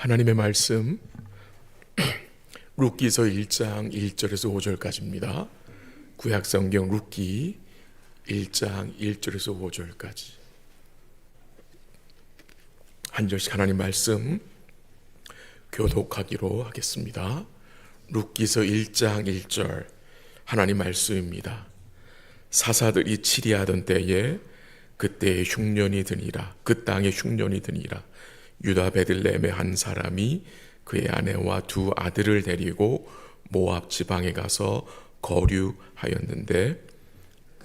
하나님의 말씀 룻기서 1장 1절에서 5절까지입니다. 구약성경 룻기 1장 1절에서 5절까지 한 절씩 하나님 말씀 교독하기로 하겠습니다. 룻기서 1장 1절 하나님 말씀입니다. 사사들이 치리하던 때에 그때에 흉년이 드니라. 그 땅에 흉년이 드니라. 유다 베들레헴의 한 사람이 그의 아내와 두 아들을 데리고 모압 지방에 가서 거류하였는데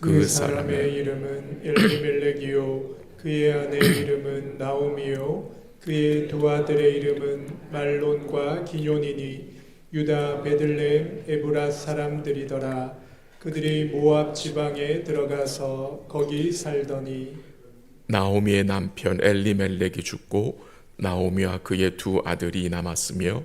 그 사람의 이름은 엘리멜렉이요 그의 아내 이름은 나오미요 그의 두 아들의 이름은 말론과 기럯이니 유다 베들레헴 에브라 사람들이더라. 그들이 모압 지방에 들어가서 거기 살더니 나오미의 남편 엘리멜렉이 죽고 나오미와 그의 두 아들이 남았으며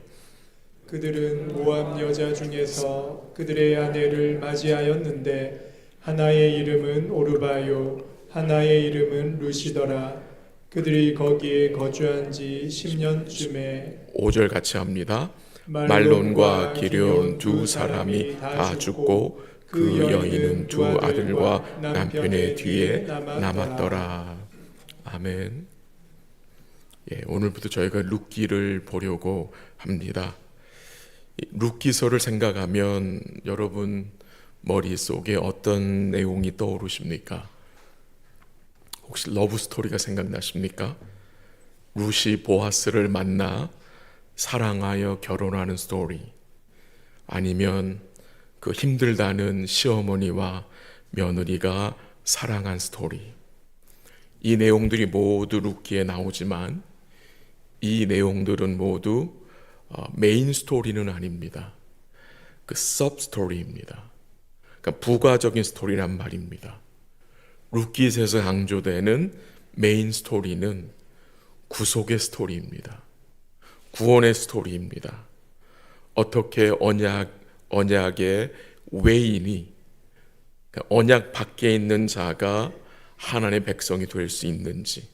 그들은 모압 여자 중에서 그들의 아내를 맞이하였는데 하나의 이름은 오르바요 하나의 이름은 루시더라. 그들이 거기에 거주한 지 10년쯤에 5절 같이 합니다. 말론과 기럯 두 사람이 다 죽고 그 여인은 두 아들과 남편의 뒤에 남았더라. 아멘. 오늘부터 저희가 룻기를 보려고 합니다. 룻기서를 생각하면 여러분 머릿속에 어떤 내용이 떠오르십니까? 혹시 러브 스토리가 생각나십니까? 룻이 보아스를 만나 사랑하여 결혼하는 스토리, 아니면 그 힘들다는 시어머니와 며느리가 사랑한 스토리. 이 내용들이 모두 룻기에 나오지만 이 내용들은 모두 메인 스토리는 아닙니다. 그 서브 스토리입니다. 그러니까 부가적인 스토리란 말입니다. 룻기서에서 강조되는 메인 스토리는 구속의 스토리입니다. 구원의 스토리입니다. 어떻게 언약의 외인이, 그러니까 언약 밖에 있는 자가 하나님의 백성이 될 수 있는지,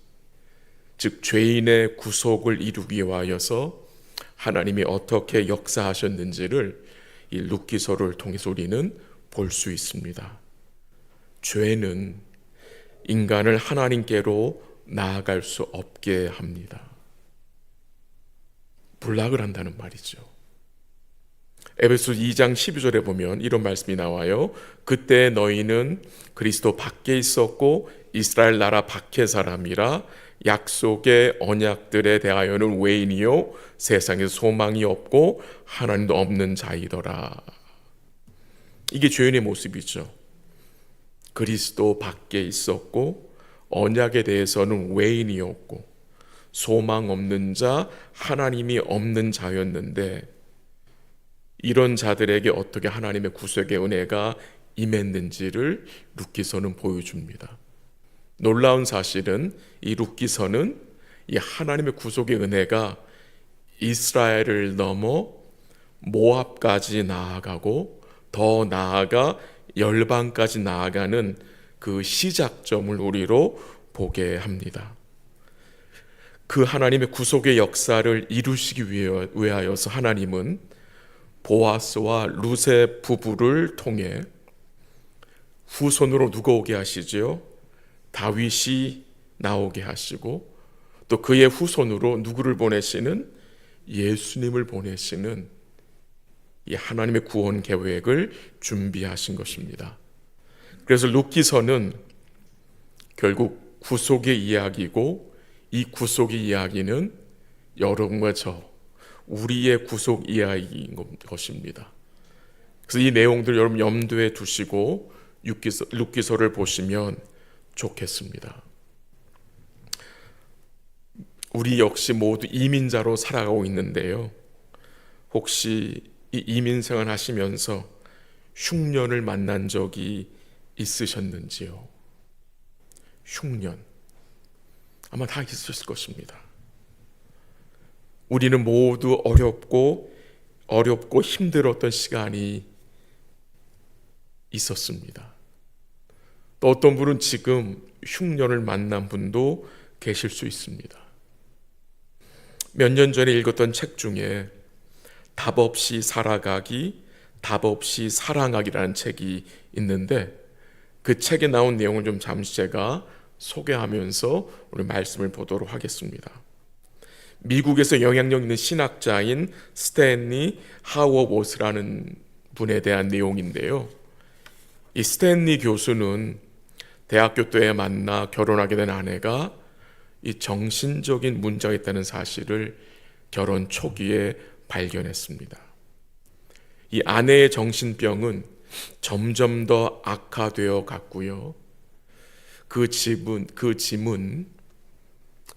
즉 죄인의 구속을 이루기 위하여서 하나님이 어떻게 역사하셨는지를 이 룻기서를 통해서 우리는 볼 수 있습니다. 죄는 인간을 하나님께로 나아갈 수 없게 합니다. 불락을 한다는 말이죠. 에베소 2장 12절에 보면 이런 말씀이 나와요. 그때 너희는 그리스도 밖에 있었고 이스라엘 나라 밖의 사람이라 약속의 언약들에 대하여는 외인이요 세상에 소망이 없고 하나님도 없는 자이더라. 이게 죄인의 모습이죠. 그리스도 밖에 있었고 언약에 대해서는 외인이었고 소망 없는 자, 하나님이 없는 자였는데 이런 자들에게 어떻게 하나님의 구속의 은혜가 임했는지를 룻기서는 보여줍니다. 놀라운 사실은 이 룻기서는 이 하나님의 구속의 은혜가 이스라엘을 넘어 모압까지 나아가고 더 나아가 열방까지 나아가는 그 시작점을 우리로 보게 합니다. 그 하나님의 구속의 역사를 이루시기 위하여서 하나님은 보아스와 룻의 부부를 통해 후손으로 누가 오게 하시죠? 다윗이 나오게 하시고 또 그의 후손으로 누구를 보내시는? 예수님을 보내시는 이 하나님의 구원 계획을 준비하신 것입니다. 그래서 룻기서는 결국 구속의 이야기고 이 구속의 이야기는 여러분과 저 우리의 구속 이야기인 것입니다. 그래서 이 내용들 여러분 염두에 두시고 룻기서를 보시면 좋겠습니다. 우리 역시 모두 이민자로 살아가고 있는데요. 혹시 이 이민생활 하시면서 흉년을 만난 적이 있으셨는지요? 흉년 아마 다 있으셨을 것입니다. 우리는 모두 어렵고 힘들었던 시간이 있었습니다. 또 어떤 분은 지금 흉년을 만난 분도 계실 수 있습니다. 몇 년 전에 읽었던 책 중에 답 없이 살아가기, 답 없이 사랑하기라는 책이 있는데 그 책에 나온 내용을 좀 잠시 제가 소개하면서 오늘 말씀을 보도록 하겠습니다. 미국에서 영향력 있는 신학자인 스탠리 하워워스라는 분에 대한 내용인데요. 이 스탠리 교수는 대학교 때에 만나 결혼하게 된 아내가 이 정신적인 문제가 있다는 사실을 결혼 초기에 발견했습니다. 이 아내의 정신병은 점점 더 악화되어 갔고요. 그 짐은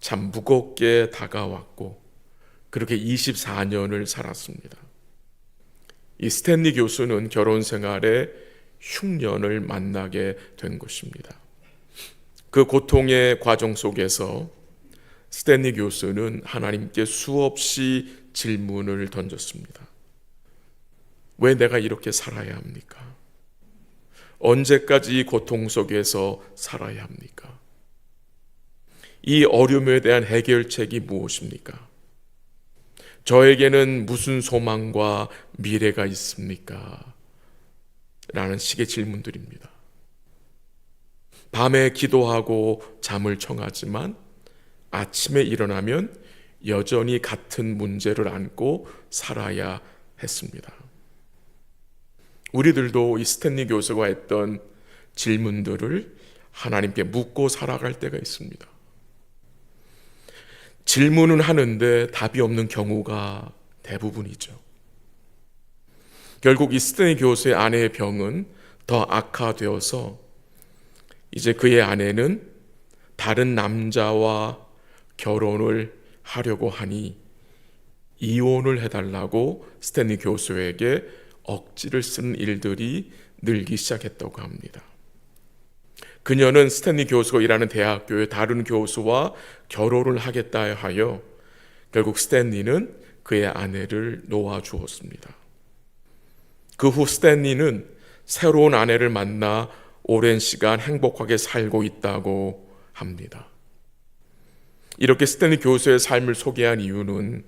참 무겁게 다가왔고 그렇게 24년을 살았습니다. 이 스탠리 교수는 결혼 생활에 흉년을 만나게 된 것입니다. 그 고통의 과정 속에서 스탠리 교수는 하나님께 수없이 질문을 던졌습니다. 왜 내가 이렇게 살아야 합니까? 언제까지 이 고통 속에서 살아야 합니까? 이 어려움에 대한 해결책이 무엇입니까? 저에게는 무슨 소망과 미래가 있습니까? 라는 식의 질문들입니다. 밤에 기도하고 잠을 청하지만 아침에 일어나면 여전히 같은 문제를 안고 살아야 했습니다. 우리들도 이 스탠리 교수가 했던 질문들을 하나님께 묻고 살아갈 때가 있습니다. 질문은 하는데 답이 없는 경우가 대부분이죠. 결국 이 스탠리 교수의 아내의 병은 더 악화되어서 이제 그의 아내는 다른 남자와 결혼을 하려고 하니 이혼을 해달라고 스탠리 교수에게 억지를 쓰는 일들이 늘기 시작했다고 합니다. 그녀는 스탠리 교수가 일하는 대학교의 다른 교수와 결혼을 하겠다 하여 결국 스탠리는 그의 아내를 놓아주었습니다. 그 후 스탠리는 새로운 아내를 만나 오랜 시간 행복하게 살고 있다고 합니다. 이렇게 스탠리 교수의 삶을 소개한 이유는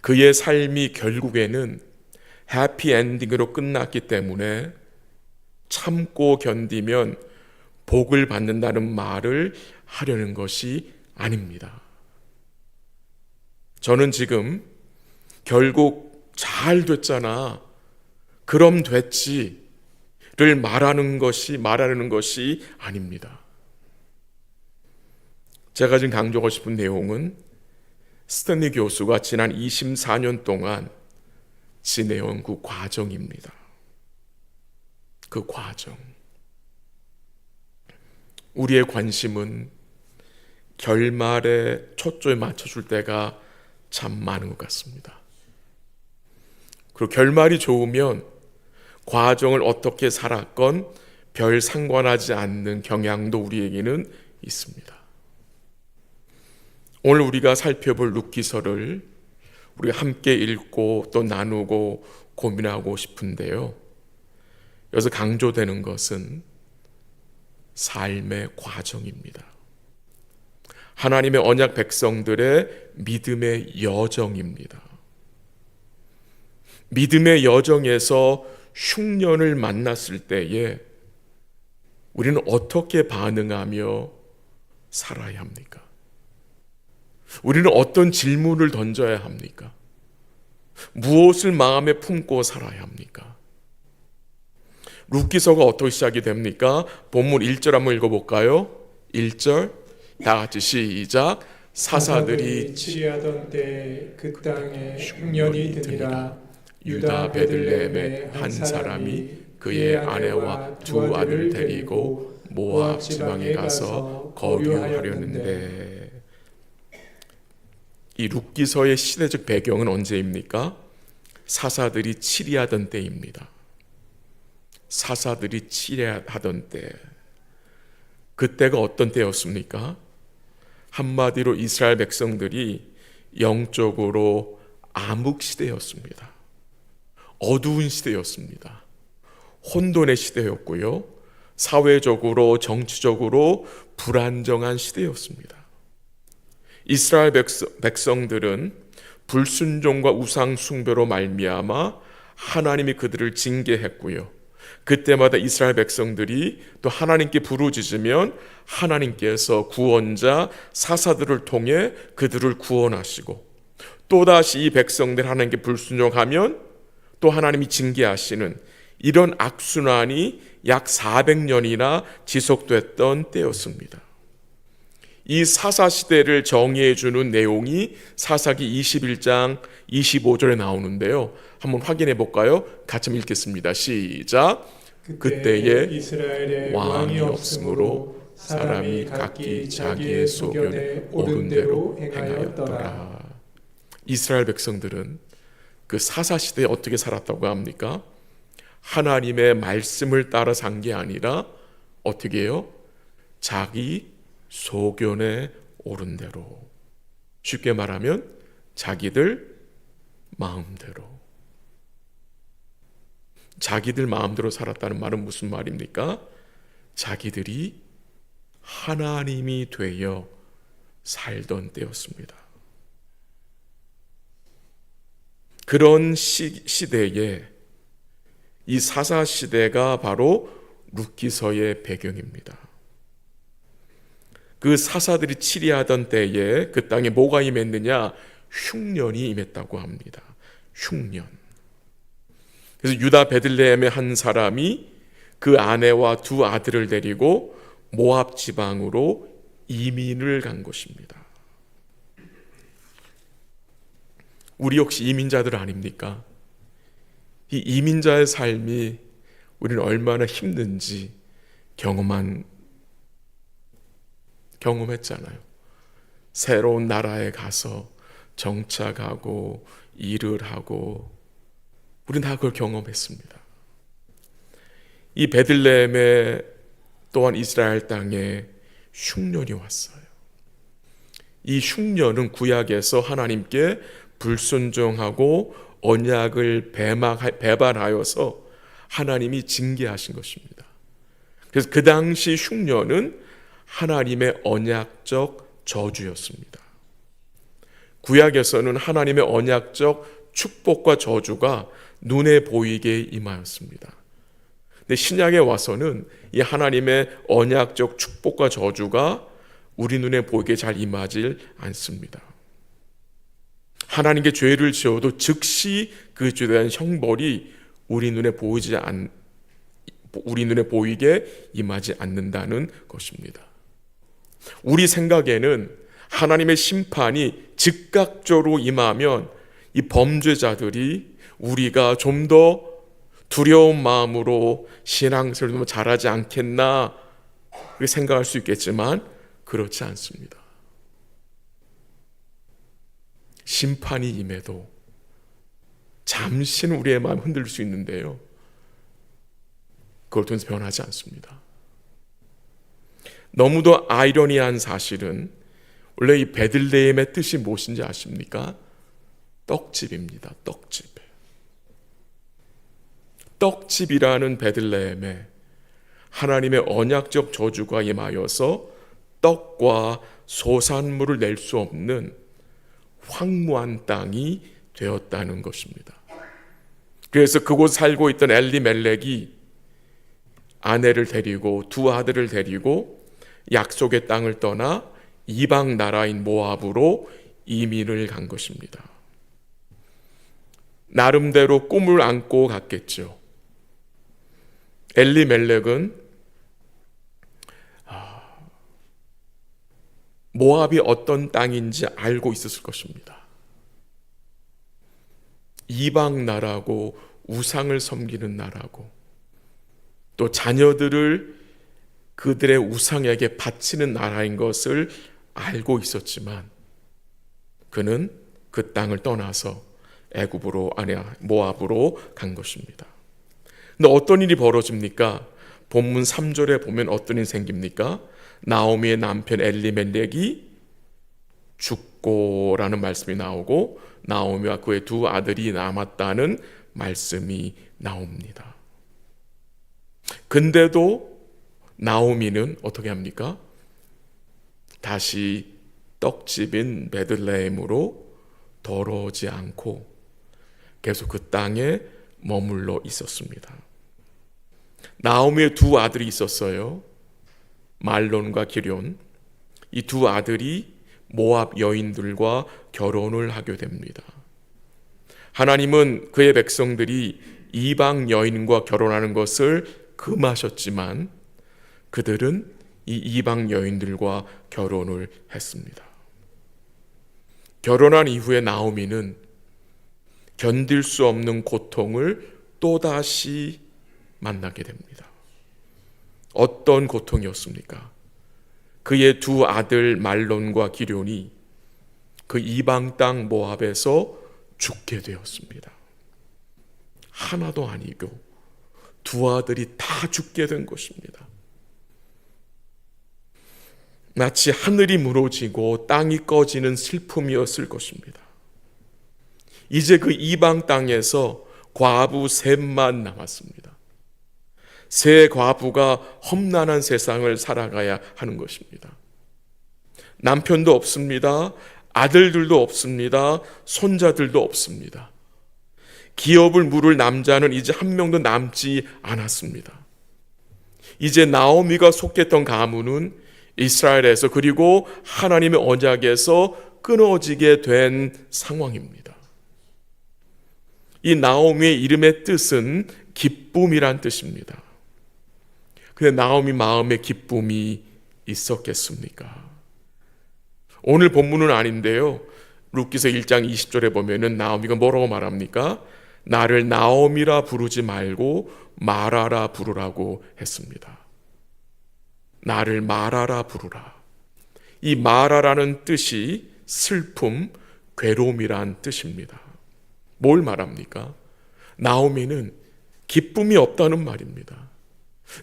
그의 삶이 결국에는 해피엔딩으로 끝났기 때문에 참고 견디면 복을 받는다는 말을 하려는 것이 아닙니다. 저는 지금 결국 잘 됐잖아, 그럼 됐지를 말하려는 것이 아닙니다. 제가 지금 강조하고 싶은 내용은 스탠리 교수가 지난 24년 동안 지내온 그 과정입니다. 그 과정. 우리의 관심은 결말에 초점을 맞춰줄 때가 참 많은 것 같습니다. 그리고 결말이 좋으면 과정을 어떻게 살았건 별 상관하지 않는 경향도 우리에게는 있습니다. 오늘 우리가 살펴볼 룻기서를 우리가 함께 읽고 또 나누고 고민하고 싶은데요. 여기서 강조되는 것은 삶의 과정입니다. 하나님의 언약 백성들의 믿음의 여정입니다. 믿음의 여정에서 흉년을 만났을 때에 우리는 어떻게 반응하며 살아야 합니까? 우리는 어떤 질문을 던져야 합니까? 무엇을 마음에 품고 살아야 합니까? 룻기서가 어떻게 시작이 됩니까? 본문 1절 한번 읽어볼까요? 1절 다 같이 시작. 사사들이 치리하던 때 그 땅에 흉년이 드니라. 유다 베들레헴의 한 사람이 그의 아내와 두 아들을 데리고 모압 지방에 가서 거류하려는데, 이 룻기서의 시대적 배경은 언제입니까? 사사들이 치리하던 때입니다. 사사들이 치리하던 때. 그때가 어떤 때였습니까? 한마디로 이스라엘 백성들이 영적으로 암흑 시대였습니다. 어두운 시대였습니다. 혼돈의 시대였고요. 사회적으로 정치적으로 불안정한 시대였습니다. 이스라엘 백성들은 불순종과 우상 숭배로 말미암아 하나님이 그들을 징계했고요. 그때마다 이스라엘 백성들이 또 하나님께 부르짖으면 하나님께서 구원자 사사들을 통해 그들을 구원하시고, 또다시 이 백성들 하나님께 불순종하면 또 하나님이 징계하시는 이런 악순환이 약 400년이나 지속됐던 때였습니다. 이 사사시대를 정의해 주는 내용이 사사기 21장 25절에 나오는데요. 한번 확인해 볼까요? 같이 읽겠습니다. 시작. 그때에 이스라엘에 왕이 없으므로 사람이 각기 자기의 소견에 옳은 대로 행하였더라. 이스라엘 백성들은 그 사사시대에 어떻게 살았다고 합니까? 하나님의 말씀을 따라 산 게 아니라 어떻게 해요? 자기 소견에 옳은 대로. 쉽게 말하면 자기들 마음대로. 자기들 마음대로 살았다는 말은 무슨 말입니까? 자기들이 하나님이 되어 살던 때였습니다. 그런 시대에 이 사사시대가 바로 룻기서의 배경입니다. 그 사사들이 치리하던 때에 그 땅에 뭐가 임했느냐? 흉년이 임했다고 합니다. 흉년. 그래서 유다 베들레헴의 한 사람이 그 아내와 두 아들을 데리고 모압 지방으로 이민을 간 것입니다. 우리 역시 이민자들 아닙니까? 이 이민자의 삶이 우리는 얼마나 힘든지 경험했잖아요. 새로운 나라에 가서 정착하고 일을 하고 우리는 다 그걸 경험했습니다. 이 베들레헴에 또한 이스라엘 땅에 흉년이 왔어요. 이 흉년은 구약에서 하나님께 불순종하고 언약을 배반하여서 하나님이 징계하신 것입니다. 그래서 그 당시 흉년은 하나님의 언약적 저주였습니다. 구약에서는 하나님의 언약적 축복과 저주가 눈에 보이게 임하였습니다. 근데 신약에 와서는 이 하나님의 언약적 축복과 저주가 우리 눈에 보이게 잘 임하지 않습니다. 하나님께 죄를 지어도 즉시 그 죄에 대한 형벌이 우리 눈에 보이게 임하지 않는다는 것입니다. 우리 생각에는 하나님의 심판이 즉각적으로 임하면 이 범죄자들이 우리가 좀 더 두려운 마음으로 신앙생활을 좀 잘하지 않겠나 그렇게 생각할 수 있겠지만 그렇지 않습니다. 심판이 임해도 잠시는 우리의 마음이 흔들릴 수 있는데요, 그걸 통해서 변하지 않습니다. 너무도 아이러니한 사실은 원래 이 베들레헴의 뜻이 무엇인지 아십니까? 떡집입니다. 떡집. 떡집이라는 베들레헴에 하나님의 언약적 저주가 임하여서 떡과 소산물을 낼 수 없는 황무한 땅이 되었다는 것입니다. 그래서 그곳 살고 있던 엘리멜렉이 아내를 데리고 두 아들을 데리고 약속의 땅을 떠나 이방 나라인 모압으로 이민을 간 것입니다. 나름대로 꿈을 안고 갔겠죠. 엘리멜렉은 모압이 어떤 땅인지 알고 있었을 것입니다. 이방 나라고 우상을 섬기는 나라고 또 자녀들을 그들의 우상에게 바치는 나라인 것을 알고 있었지만 그는 그 땅을 떠나서 모압으로 간 것입니다. 근데 어떤 일이 벌어집니까? 본문 3절에 보면 어떤 일이 생깁니까? 나오미의 남편 엘리멜렉이 죽고라는 말씀이 나오고 나오미와 그의 두 아들이 남았다는 말씀이 나옵니다. 근데도 나오미는 어떻게 합니까? 다시 떡집인 베들레헴으로 돌아오지 않고 계속 그 땅에 머물러 있었습니다. 나오미의 두 아들이 있었어요. 말론과 기럨. 이 두 아들이 모압 여인들과 결혼을 하게 됩니다. 하나님은 그의 백성들이 이방 여인과 결혼하는 것을 금하셨지만 그들은 이 이방 여인들과 결혼을 했습니다. 결혼한 이후에 나오미는 견딜 수 없는 고통을 또다시 만나게 됩니다. 어떤 고통이었습니까? 그의 두 아들 말론과 기럨이 그 이방 땅 모압에서 죽게 되었습니다. 하나도 아니고 두 아들이 다 죽게 된 것입니다. 마치 하늘이 무너지고 땅이 꺼지는 슬픔이었을 것입니다. 이제 그 이방 땅에서 과부 셋만 남았습니다. 세 과부가 험난한 세상을 살아가야 하는 것입니다. 남편도 없습니다. 아들들도 없습니다. 손자들도 없습니다. 기업을 물을 남자는 이제 한 명도 남지 않았습니다. 이제 나오미가 속했던 가문은 이스라엘에서 그리고 하나님의 언약에서 끊어지게 된 상황입니다. 이 나오미의 이름의 뜻은 기쁨이란 뜻입니다. 근데 나오미 마음에 기쁨이 있었겠습니까? 오늘 본문은 아닌데요. 룻기서 1장 20절에 보면은 나오미가 뭐라고 말합니까? 나를 나오미라 부르지 말고 마라라 부르라고 했습니다. 나를 마라라 부르라. 이 마라라는 뜻이 슬픔, 괴로움이란 뜻입니다. 뭘 말합니까? 나오미는 기쁨이 없다는 말입니다.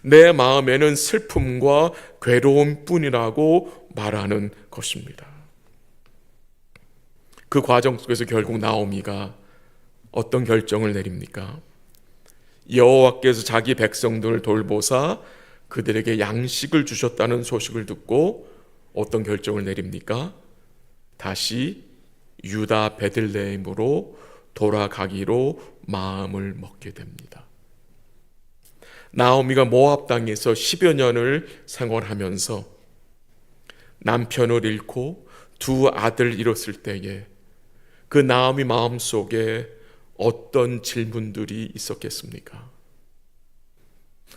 내 마음에는 슬픔과 괴로움뿐이라고 말하는 것입니다. 그 과정 속에서 결국 나오미가 어떤 결정을 내립니까? 여호와께서 자기 백성들을 돌보사 그들에게 양식을 주셨다는 소식을 듣고 어떤 결정을 내립니까? 다시 유다 베들레헴으로 돌아가기로 마음을 먹게 됩니다. 나오미가 모압 땅에서 10여 년을 생활하면서 남편을 잃고 두 아들을 잃었을 때에 그 나오미 마음속에 어떤 질문들이 있었겠습니까?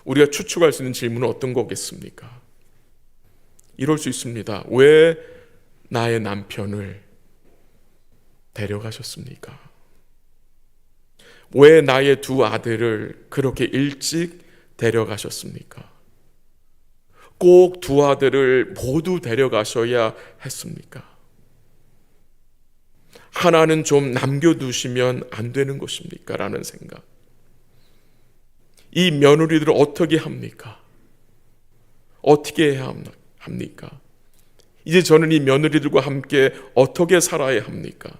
우리가 추측할 수 있는 질문은 어떤 거겠습니까? 이럴 수 있습니다. 왜 나의 남편을 데려가셨습니까? 왜 나의 두 아들을 그렇게 일찍 데려가셨습니까? 꼭 두 아들을 모두 데려가셔야 했습니까? 하나는 좀 남겨두시면 안 되는 것입니까? 라는 생각. 이 며느리들을 어떻게 합니까? 어떻게 해야 합니까? 이제 저는 이 며느리들과 함께 어떻게 살아야 합니까?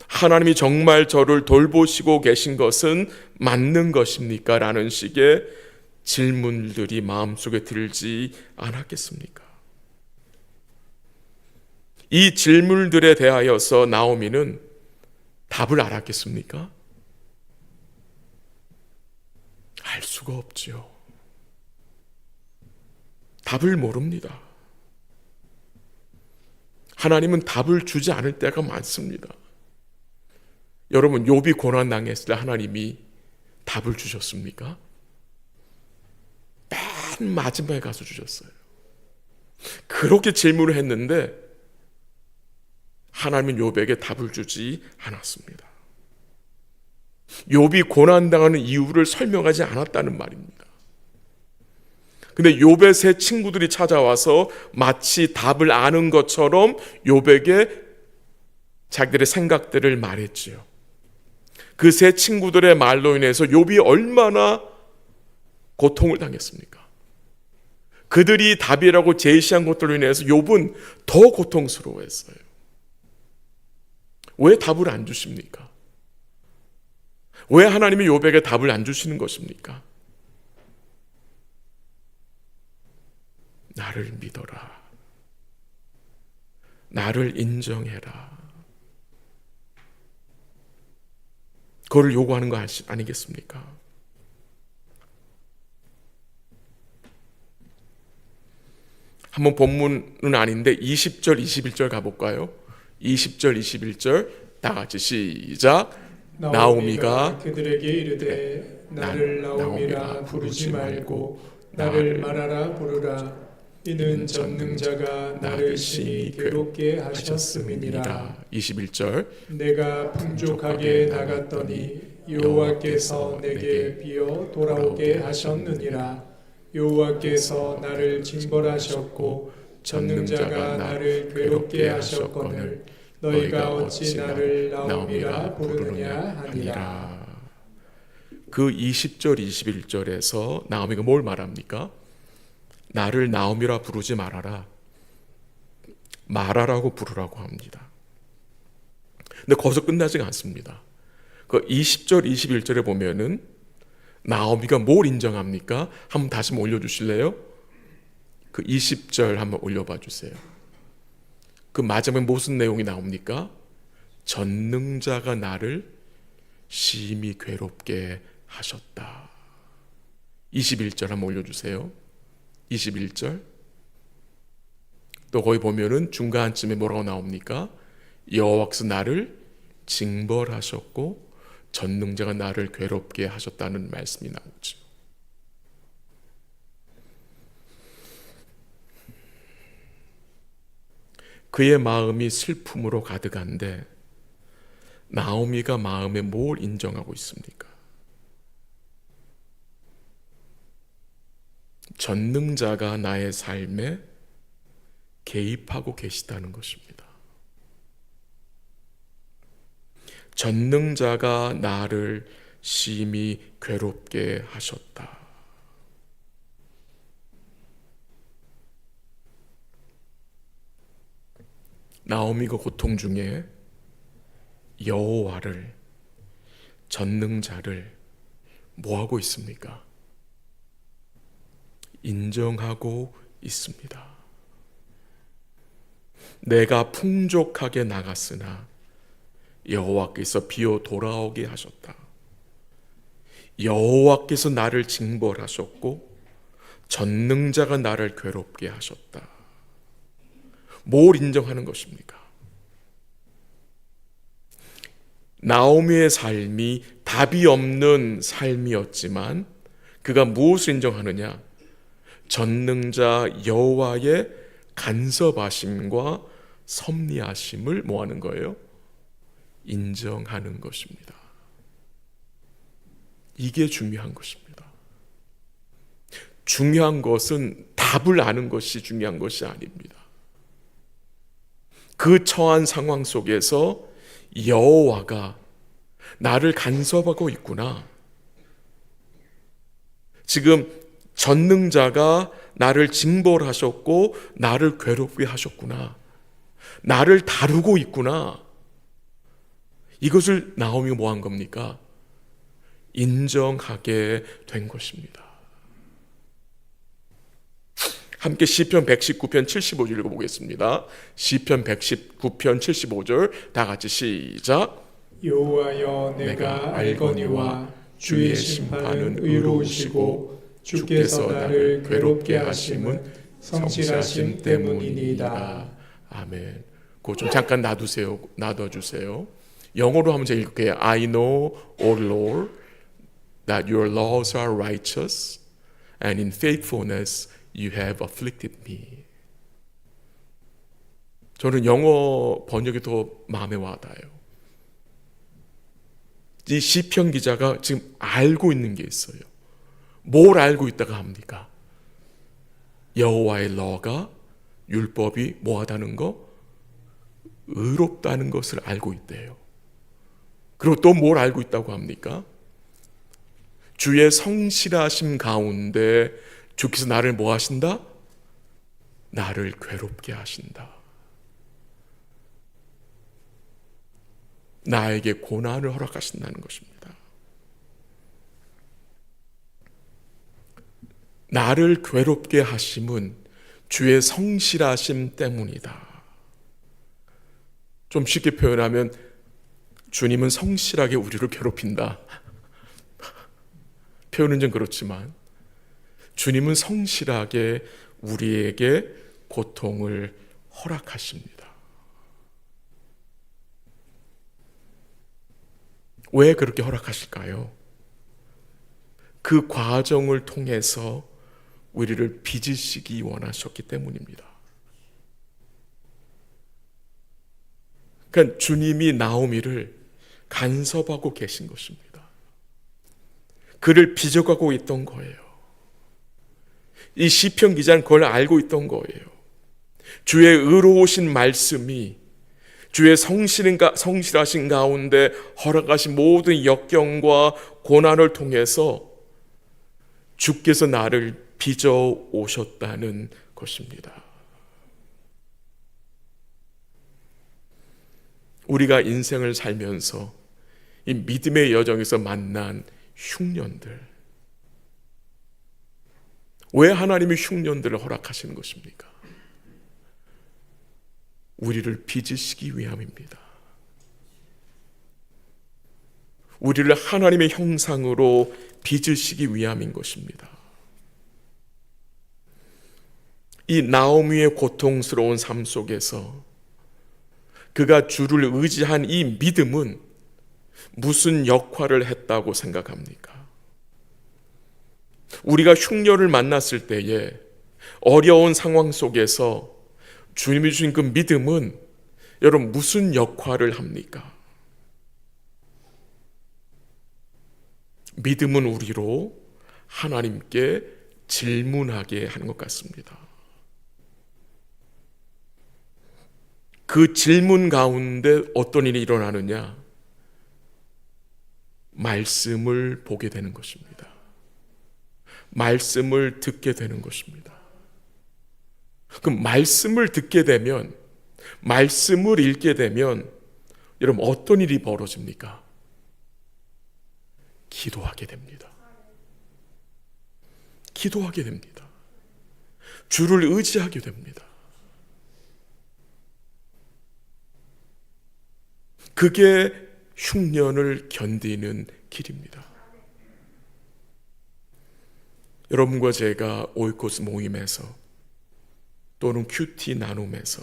하나님이 정말 저를 돌보시고 계신 것은 맞는 것입니까? 라는 식의 질문들이 마음속에 들지 않았겠습니까? 이 질문들에 대하여서 나오미는 답을 알았겠습니까? 알 수가 없지요. 답을 모릅니다. 하나님은 답을 주지 않을 때가 많습니다. 여러분, 욥이 고난 당했을 때 하나님이 답을 주셨습니까? 맨 마지막에 가서 주셨어요. 그렇게 질문을 했는데 하나님은 욥에게 답을 주지 않았습니다. 욥이 고난당하는 이유를 설명하지 않았다는 말입니다. 근데 욥의 세 친구들이 찾아와서 마치 답을 아는 것처럼 욥에게 자기들의 생각들을 말했지요. 그 세 친구들의 말로 인해서 욥이 얼마나 고통을 당했습니까? 그들이 답이라고 제시한 것들로 인해서 욥은 더 고통스러워했어요. 왜 답을 안 주십니까? 왜 하나님이 욥에게 답을 안 주시는 것입니까? 나를 믿어라. 나를 인정해라. 그걸 요구하는 거 아니겠습니까? 한번 본문은 아닌데 20절, 21절 가볼까요? 20절, 21절 다 같이 시작. 나오미가 그들에게 이르되 나를 나오미라 부르지 말고 나를 마라라 부르라. 이는 전능자가 나를 심히 괴롭게 하셨음이니라. 21절 내가 풍족하게 나갔더니 여호와께서 내게 비어 돌아오게 하셨느니라. 여호와께서 나를 징벌하셨고 전능자가 나를 괴롭게 하셨거늘 너희가 어찌 나를 나오미라 부르느냐 하니라. 그 20절 21절에서 나오미가 뭘 말합니까? 나를 나오미라 부르지 말아라. 마라라고 부르라고 합니다. 근데 거기서 끝나지가 않습니다. 그 20절 21절에 보면은 나오미가 뭘 인정합니까? 한번 다시 올려주실래요? 그 20절 한번 올려봐 주세요. 그 마지막에 무슨 내용이 나옵니까? 전능자가 나를 심히 괴롭게 하셨다. 21절 한번 올려주세요. 21절 또 거기 보면은 중간쯤에 뭐라고 나옵니까? 여호와께서 나를 징벌하셨고 전능자가 나를 괴롭게 하셨다는 말씀이 나오죠. 그의 마음이 슬픔으로 가득한데 나오미가 마음에 뭘 인정하고 있습니까? 전능자가 나의 삶에 개입하고 계시다는 것입니다. 전능자가 나를 심히 괴롭게 하셨다. 나오미가 고통 중에 여호와를, 전능자를 뭐 하고 있습니까? 인정하고 있습니다. 내가 풍족하게 나갔으나 여호와께서 비어 돌아오게 하셨다. 여호와께서 나를 징벌하셨고 전능자가 나를 괴롭게 하셨다. 뭘 인정하는 것입니까? 나오미의 삶이 답이 없는 삶이었지만 그가 무엇을 인정하느냐? 전능자 여호와의 간섭하심과 섭리하심을 뭐 하는 거예요? 인정하는 것입니다. 이게 중요한 것입니다. 중요한 것은 답을 아는 것이 중요한 것이 아닙니다. 그 처한 상황 속에서 여호와가 나를 간섭하고 있구나. 지금 전능자가 나를 징벌하셨고 나를 괴롭게 하셨구나. 나를 다루고 있구나. 이것을 나오미가 뭐 한 겁니까? 인정하게 된 것입니다. 함께 시편 119편 75절 읽어보겠습니다. 시편 119편 75절 다 같이 시작. 여호와여 내가 알거니와 주의 심판은 의로우시고 주께서 나를 괴롭게 하심은 성실하심 때문이니이다. 아멘. 그거 좀 잠깐 놔둬주세요. 영어로 하면 제가 읽을게요. I know, O Lord, that your laws are righteous, and in faithfulness you have afflicted me. 저는 영어 번역이 더 마음에 와닿아요. 이 시편 기자가 지금 알고 있는 게 있어요. 뭘 알고 있다가 합니까? 여호와의 러가, 율법이 뭐하다는 거? 의롭다는 것을 알고 있대요. 그리고 또 뭘 알고 있다고 합니까? 주의 성실하심 가운데 주께서 나를 뭐 하신다? 나를 괴롭게 하신다. 나에게 고난을 허락하신다는 것입니다. 나를 괴롭게 하심은 주의 성실하심 때문이다. 좀 쉽게 표현하면 주님은 성실하게 우리를 괴롭힌다. 표현은 좀 그렇지만 주님은 성실하게 우리에게 고통을 허락하십니다. 왜 그렇게 허락하실까요? 그 과정을 통해서 우리를 빚으시기 원하셨기 때문입니다. 그러니까 주님이 나오미를 간섭하고 계신 것입니다. 그를 빚어가고 있던 거예요. 이 시편 기자는 그걸 알고 있던 거예요. 주의 의로우신 말씀이 주의 성실하신 가운데 허락하신 모든 역경과 고난을 통해서 주께서 나를 빚어 오셨다는 것입니다. 우리가 인생을 살면서 이 믿음의 여정에서 만난 흉년들, 왜 하나님이 흉년들을 허락하시는 것입니까? 우리를 빚으시기 위함입니다. 우리를 하나님의 형상으로 빚으시기 위함인 것입니다. 이 나오미의 고통스러운 삶 속에서 그가 주를 의지한 이 믿음은 무슨 역할을 했다고 생각합니까? 우리가 흉년을 만났을 때에 어려운 상황 속에서 주님이 주신 그 믿음은 여러분 무슨 역할을 합니까? 믿음은 우리로 하나님께 질문하게 하는 것 같습니다. 그 질문 가운데 어떤 일이 일어나느냐? 말씀을 보게 되는 것입니다. 말씀을 듣게 되는 것입니다. 그럼 말씀을 듣게 되면, 말씀을 읽게 되면 여러분 어떤 일이 벌어집니까? 기도하게 됩니다. 기도하게 됩니다. 주를 의지하게 됩니다. 그게 흉년을 견디는 길입니다. 여러분과 제가 오이코스 모임에서 또는 큐티 나눔에서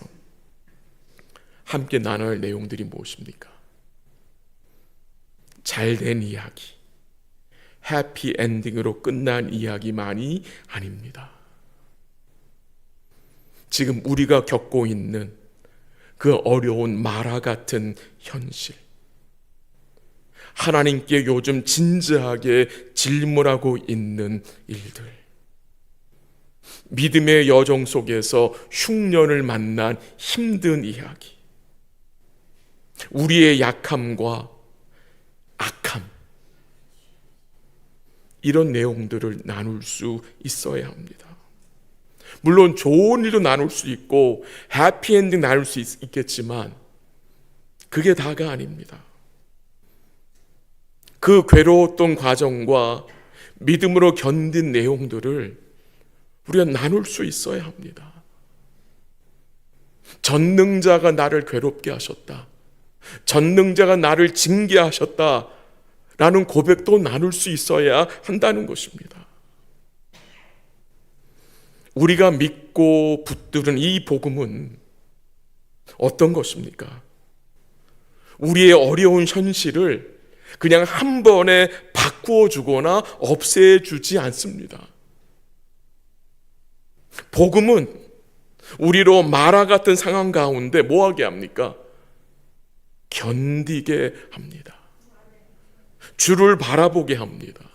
함께 나눠야 할 내용들이 무엇입니까? 잘된 이야기, 해피 엔딩으로 끝난 이야기만이 아닙니다. 지금 우리가 겪고 있는 그 어려운 마라 같은 현실, 하나님께 요즘 진지하게 질문하고 있는 일들, 믿음의 여정 속에서 흉년을 만난 힘든 이야기, 우리의 약함과 악함, 이런 내용들을 나눌 수 있어야 합니다. 물론 좋은 일도 나눌 수 있고 해피엔딩 나눌 수 있겠지만 그게 다가 아닙니다. 그 괴로웠던 과정과 믿음으로 견딘 내용들을 우리가 나눌 수 있어야 합니다. 전능자가 나를 괴롭게 하셨다, 전능자가 나를 징계하셨다 라는 고백도 나눌 수 있어야 한다는 것입니다. 우리가 믿고 붙들은 이 복음은 어떤 것입니까? 우리의 어려운 현실을 그냥 한 번에 바꾸어 주거나 없애주지 않습니다. 복음은 우리로 마라 같은 상황 가운데 뭐하게 합니까? 견디게 합니다. 주를 바라보게 합니다.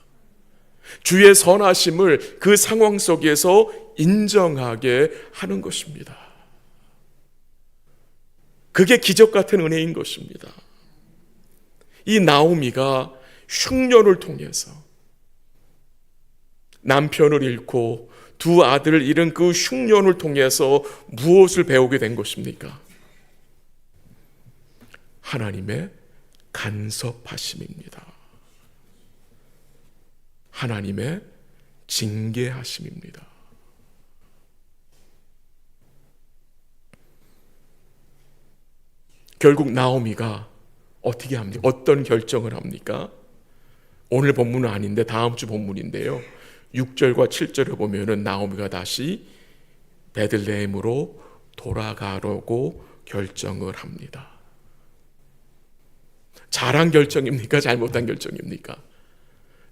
주의 선하심을 그 상황 속에서 인정하게 하는 것입니다. 그게 기적 같은 은혜인 것입니다. 이 나오미가 흉년을 통해서 남편을 잃고 두 아들을 잃은 그 흉년을 통해서 무엇을 배우게 된 것입니까? 하나님의 간섭하심입니다. 하나님의 징계하심입니다. 결국 나오미가 어떻게 합니까? 어떤 결정을 합니까? 오늘 본문은 아닌데 다음 주 본문인데요. 6절과 7절을 보면은 나오미가 다시 베들레헴으로 돌아가려고 결정을 합니다. 잘한 결정입니까? 잘못한 결정입니까?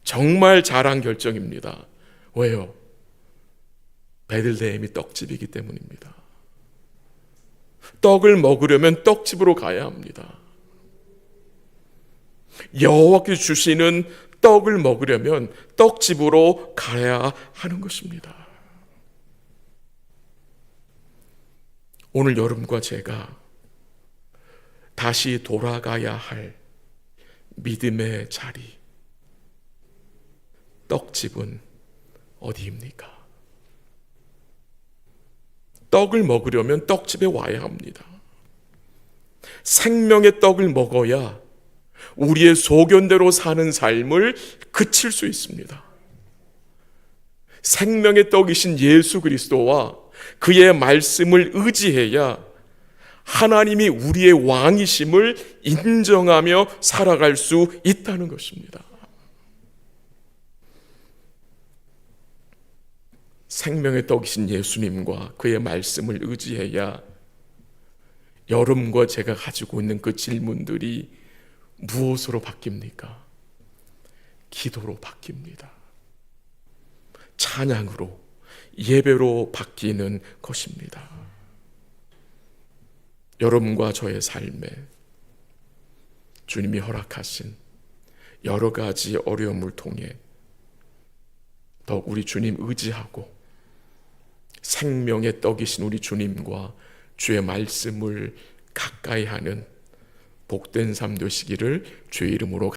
정말 잘한 결정입니다. 왜요? 베들레헴이 떡집이기 때문입니다. 떡을 먹으려면 떡집으로 가야 합니다. 여호와께서 주시는 떡을 먹으려면 떡집으로 가야 하는 것입니다. 오늘 여러분과 제가 다시 돌아가야 할 믿음의 자리, 떡집은 어디입니까? 떡을 먹으려면 떡집에 와야 합니다. 생명의 떡을 먹어야 우리의 소견대로 사는 삶을 그칠 수 있습니다. 생명의 떡이신 예수 그리스도와 그의 말씀을 의지해야 하나님이 우리의 왕이심을 인정하며 살아갈 수 있다는 것입니다. 생명의 떡이신 예수님과 그의 말씀을 의지해야 여러분과 제가 가지고 있는 그 질문들이 무엇으로 바뀝니까? 기도로 바뀝니다. 찬양으로, 예배로 바뀌는 것입니다. 여러분과 저의 삶에 주님이 허락하신 여러 가지 어려움을 통해 더욱 우리 주님 의지하고 생명의 떡이신 우리 주님과 주의 말씀을 가까이 하는 복된 삶 되시기를 주의 이름으로